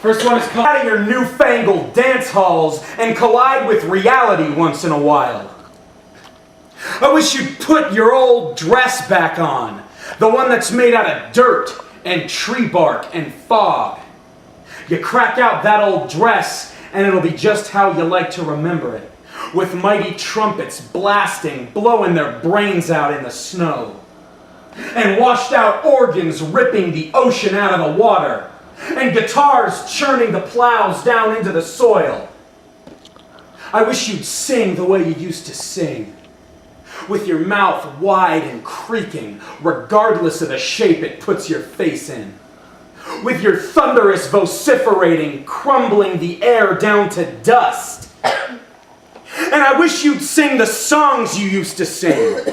First one is called out of your newfangled dance halls and collide with reality once in a while. I wish you'd put your old dress back on, the one that's made out of dirt and tree bark and fog. You crack out that old dress and it'll be just how you like to remember it, with mighty trumpets blasting, blowing their brains out in the snow, and washed out organs ripping the ocean out of the water, and guitars churning the plows down into the soil. I wish you'd sing the way you used to sing, with your mouth wide and creaking, regardless of the shape it puts your face in, with your thunderous vociferating crumbling the air down to dust. And I wish you'd sing the songs you used to sing.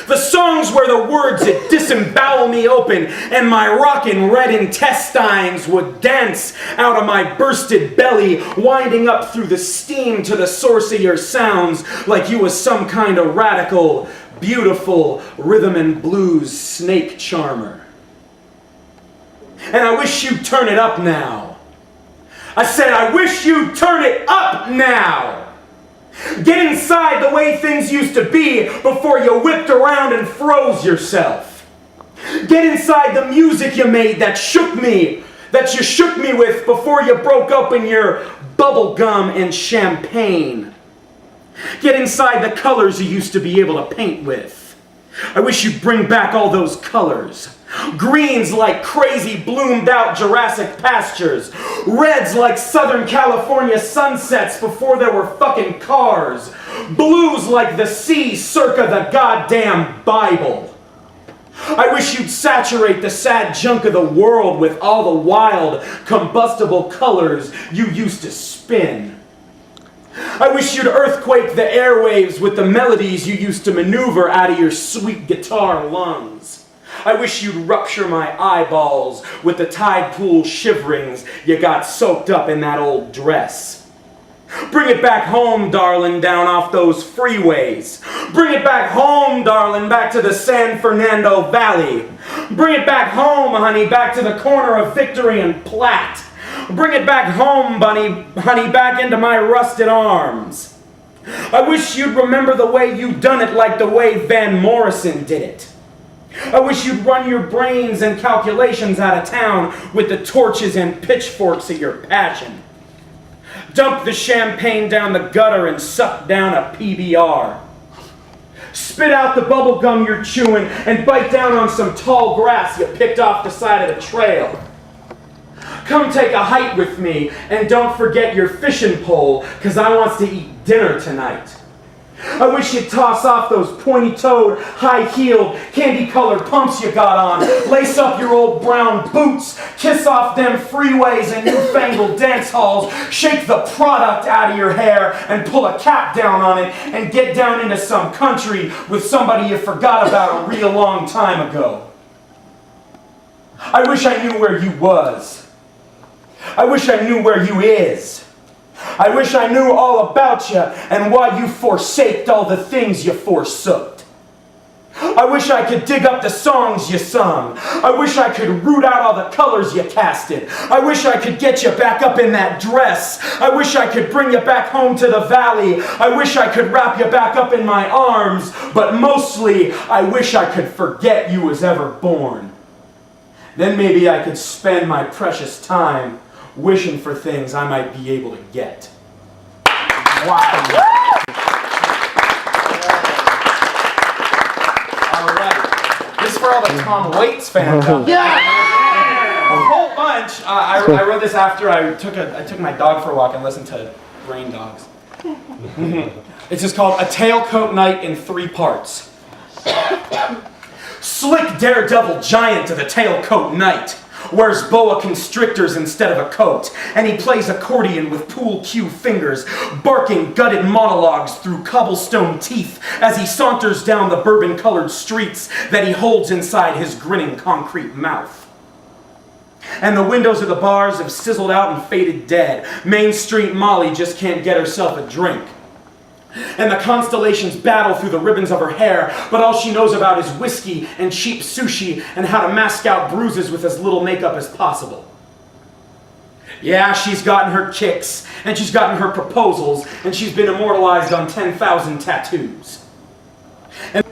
The songs where the words would disembowel me open and my rockin' red intestines would dance out of my bursted belly, winding up through the steam to the source of your sounds like you was some kind of radical, beautiful rhythm and blues snake charmer. And I wish you'd turn it up now. I said, I wish you'd turn it up now. Get inside the way things used to be before you whipped around and froze yourself. Get inside the music you made that you shook me with before you broke open your bubble gum and champagne. Get inside the colors you used to be able to paint with. I wish you'd bring back all those colors. Greens like crazy bloomed out Jurassic pastures. Reds like Southern California sunsets before there were fucking cars. Blues like the sea circa the goddamn Bible. I wish you'd saturate the sad junk of the world with all the wild, combustible colors you used to spin. I wish you'd earthquake the airwaves with the melodies you used to maneuver out of your sweet guitar lungs. I wish you'd rupture my eyeballs with the tide pool shiverings you got soaked up in that old dress. Bring it back home, darling, down off those freeways. Bring it back home, darling, back to the San Fernando Valley. Bring it back home, honey, back to the corner of Victory and Platte. Bring it back home, honey, back into my rusted arms. I wish you'd remember the way you done it like the way Van Morrison did it. I wish you'd run your brains and calculations out of town with the torches and pitchforks of your passion. Dump the champagne down the gutter and suck down a PBR. Spit out the bubble gum you're chewing and bite down on some tall grass you picked off the side of the trail. Come take a hike with me and don't forget your fishing pole, because I wants to eat dinner tonight. I wish you'd toss off those pointy-toed, high-heeled, candy-colored pumps you got on, lace up your old brown boots, kiss off them freeways and newfangled dance halls, shake the product out of your hair and pull a cap down on it and get down into some country with somebody you forgot about a real long time ago. I wish I knew where you was. I wish I knew where you is. I wish I knew all about you and why you forsaked all the things you forsooked. I wish I could dig up the songs you sung. I wish I could root out all the colors you casted. I wish I could get you back up in that dress. I wish I could bring you back home to the valley. I wish I could wrap you back up in my arms. But mostly, I wish I could forget you was ever born. Then maybe I could spend my precious time wishing for things I might be able to get. Wow. All right. This is for all the Tom Waits fans out there. Yeah. A whole bunch. I wrote this after I took my dog for a walk and listened to Rain Dogs. It's just called A Tailcoat Night in 3 parts. Slick daredevil giant of the tailcoat night wears boa constrictors instead of a coat, and he plays accordion with pool cue fingers, barking gutted monologues through cobblestone teeth as he saunters down the bourbon-colored streets that he holds inside his grinning concrete mouth. And the windows of the bars have sizzled out and faded dead. Main Street Molly just can't get herself a drink. And the constellations battle through the ribbons of her hair, but all she knows about is whiskey and cheap sushi and how to mask out bruises with as little makeup as possible. Yeah, she's gotten her kicks, and she's gotten her proposals, and she's been immortalized on 10,000 tattoos. And